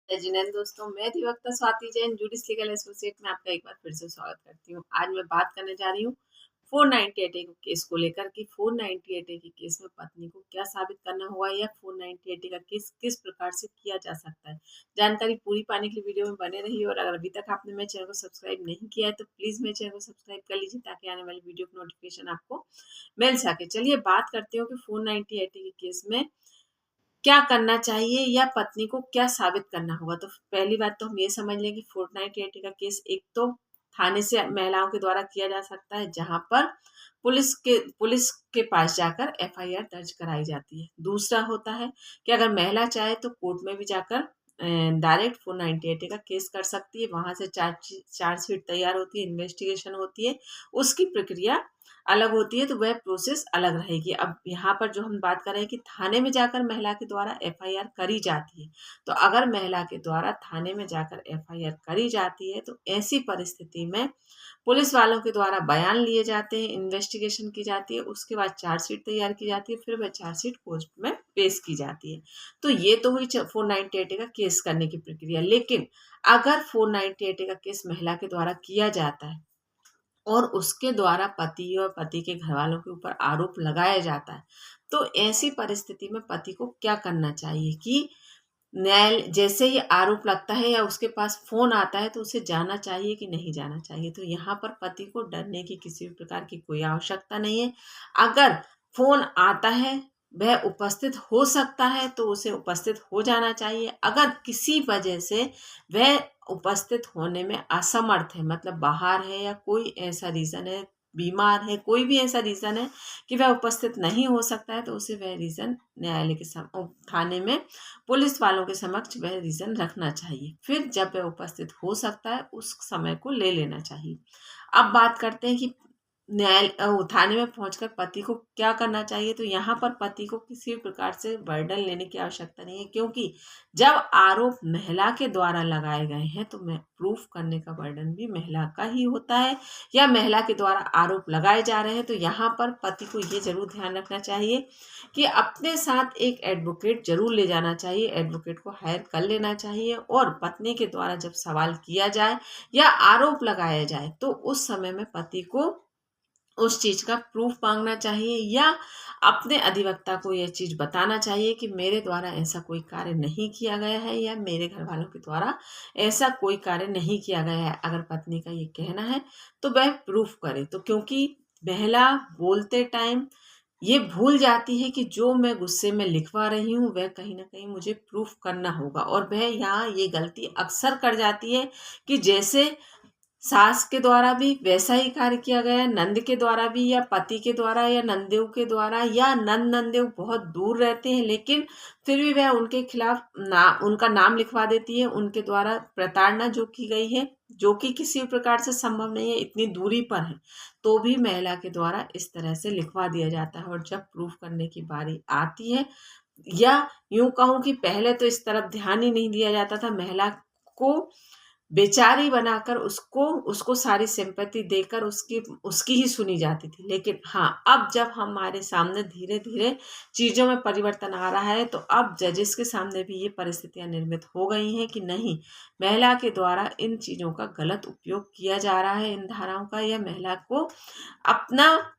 जय जिनेंद्र दोस्तों, मैं अधिवक्ता स्वाति जैन जुडिस लीगल एसोसिएट में आपका एक बार फिर से स्वागत करती हूँ। आज मैं बात करने जा रही हूँ 498 ए केस को लेकर कि 498 ए के केस में पत्नी को क्या साबित करना होगा या 498 ए का केस किस प्रकार से किया जा सकता है। जानकारी पूरी पाने के लिए वीडियो में बने रहिए और अगर अभी तक आपने मेरे चैनल को सब्सक्राइब नहीं किया है तो प्लीज मेरे चैनल को सब्सक्राइब कर लीजिए ताकि आने वाली वीडियो की नोटिफिकेशन आपको मिल सके। चलिए बात करते हो कि 498 ए के केस में क्या करना चाहिए या पत्नी को क्या साबित करना होगा। तो पहली बात तो हम ये समझ लें कि 498 का केस एक तो थाने से महिलाओं के द्वारा किया जा सकता है जहां पर पुलिस के पास जाकर एफआईआर दर्ज कराई जाती है। दूसरा होता है कि अगर महिला चाहे तो कोर्ट में भी जाकर डायरेक्ट 498 का केस कर सकती है। वहां से चार्जशीट तैयार होती है, इन्वेस्टिगेशन होती है, उसकी प्रक्रिया अलग होती है, तो वह प्रोसेस अलग रहेगी। अब यहाँ पर जो हम बात कर रहे हैं कि थाने में जाकर महिला के द्वारा एफआईआर करी जाती है, तो अगर महिला के द्वारा थाने में जाकर एफआईआर करी जाती है तो ऐसी परिस्थिति में पुलिस वालों के द्वारा बयान लिए जाते हैं, इन्वेस्टिगेशन की जाती है, उसके बाद चार्जशीट तैयार की जाती है, फिर वह चार्जशीट कोर्ट में पेश की जाती है। तो ये तो हुई 498 का केस करने की प्रक्रिया। लेकिन अगर 498 का केस महिला के द्वारा किया जाता है और उसके द्वारा पति और पति के घर वालों के ऊपर आरोप लगाया जाता है, तो ऐसी परिस्थिति में पति को क्या करना चाहिए कि न्याय जैसे ही आरोप लगता है या उसके पास फोन आता है तो उसे जाना चाहिए कि नहीं जाना चाहिए। तो यहाँ पर पति को डरने की किसी भी प्रकार की कोई आवश्यकता नहीं है। अगर फोन आता है, वह उपस्थित हो सकता है तो उसे उपस्थित हो जाना चाहिए। अगर किसी वजह से वह उपस्थित होने में असमर्थ है, मतलब बाहर है या कोई ऐसा रीजन है, बीमार है, कोई भी ऐसा रीजन है कि वह उपस्थित नहीं हो सकता है, तो उसे वह रीजन न्यायालय के थाने में पुलिस वालों के समक्ष वह रीजन रखना चाहिए। फिर जब वह उपस्थित हो सकता है उस समय को ले लेना चाहिए। अब बात करते हैं कि थाने में पहुंचकर पति को क्या करना चाहिए। तो यहाँ पर पति को किसी भी प्रकार से बर्डन लेने की आवश्यकता नहीं है, क्योंकि जब आरोप महिला के द्वारा लगाए गए हैं तो प्रूफ करने का बर्डन भी महिला का ही होता है या महिला के द्वारा आरोप लगाए जा रहे हैं। तो यहाँ पर पति को ये जरूर ध्यान रखना चाहिए कि अपने साथ एक एडवोकेट जरूर ले जाना चाहिए, एडवोकेट को हायर कर लेना चाहिए और पत्नी के द्वारा जब सवाल किया जाए या आरोप लगाया जाए तो उस समय में पति को उस चीज का प्रूफ मांगना चाहिए या अपने अधिवक्ता को यह चीज बताना चाहिए कि मेरे द्वारा ऐसा कोई कार्य नहीं किया गया है या मेरे घर वालों के द्वारा ऐसा कोई कार्य नहीं किया गया है। अगर पत्नी का ये कहना है तो वह प्रूफ करे। तो क्योंकि महिला बोलते टाइम ये भूल जाती है कि जो मैं गुस्से में लिखवा रही हूँ वह कहीं ना कहीं मुझे प्रूफ करना होगा, और वह यहाँ ये गलती अक्सर कर जाती है कि जैसे सास के द्वारा भी वैसा ही कार्य किया गया, नंद के द्वारा भी या पति के द्वारा या नंदेव के द्वारा, या नंद नंदेव बहुत दूर रहते हैं लेकिन फिर भी वह उनके खिलाफ उनका नाम लिखवा देती है। उनके द्वारा प्रताड़ना जो की गई है, जो कि किसी प्रकार से संभव नहीं है, इतनी दूरी पर है, तो भी महिला के द्वारा इस तरह से लिखवा दिया जाता है। और जब प्रूफ करने की बारी आती है, या यूं कहूं कि पहले तो इस तरफ ध्यान ही नहीं दिया जाता था, महिला को बेचारी बनाकर उसको उसको सारी सिंपैथी देकर उसकी ही सुनी जाती थी। लेकिन हाँ, अब जब हमारे सामने धीरे धीरे चीजों में परिवर्तन आ रहा है तो अब जजेस के सामने भी ये परिस्थितियां निर्मित हो गई हैं कि नहीं, महिला के द्वारा इन चीजों का गलत उपयोग किया जा रहा है, इन धाराओं का, या महिला को अपना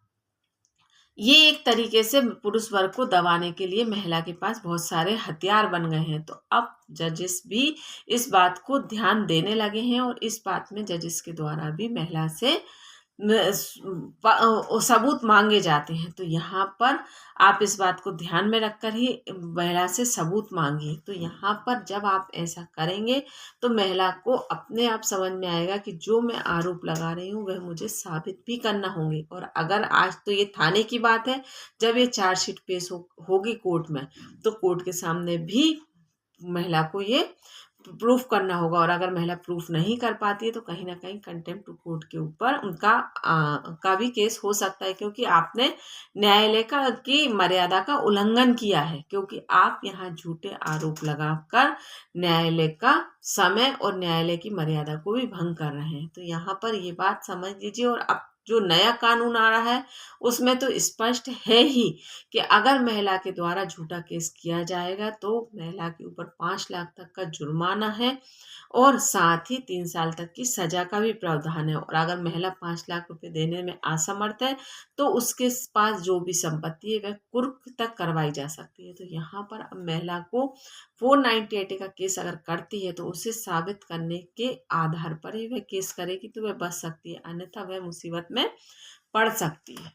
ये एक तरीके से पुरुष वर्ग को दबाने के लिए महिला के पास बहुत सारे हथियार बन गए हैं। तो अब जजेस भी इस बात को ध्यान देने लगे हैं और इस बात में जजेस के द्वारा भी महिला से सबूत मांगे जाते हैं। तो यहाँ पर आप इस बात को ध्यान में रखकर ही महिला से सबूत मांगिए। तो यहाँ पर जब आप ऐसा करेंगे तो महिला को अपने आप समझ में आएगा कि जो मैं आरोप लगा रही हूँ वह मुझे साबित भी करना होंगे। और अगर आज तो ये थाने की बात है, जब ये चार्जशीट पेश होगी कोर्ट में तो कोर्ट के सामने भी महिला को ये प्रूफ करना होगा। और अगर महिला प्रूफ नहीं कर पाती है तो कहीं ना कहीं कंटेम्प्ट टू कोर्ट के ऊपर उनका का भी केस हो सकता है, क्योंकि आपने न्यायालय की मर्यादा का उल्लंघन किया है, क्योंकि आप यहाँ झूठे आरोप लगाकर न्यायालय का समय और न्यायालय की मर्यादा को भी भंग कर रहे हैं। तो यहाँ पर ये बात समझ लीजिए और अब जो नया कानून आ रहा है उसमें तो स्पष्ट है ही कि अगर महिला के द्वारा झूठा केस किया जाएगा तो महिला के ऊपर 5 लाख तक का जुर्माना है और साथ ही 3 साल तक की सजा का भी प्रावधान है। और अगर महिला 5 लाख रुपए देने में असमर्थ है तो उसके पास जो भी संपत्ति है वह कुर्क तक करवाई जा सकती है। तो यहाँ पर अब महिला को 498 का केस अगर करती है तो उसे साबित करने के आधार पर ही वह केस करेगी तो वह बच सकती है, अन्यथा वह मुसीबत में पड़ सकती है।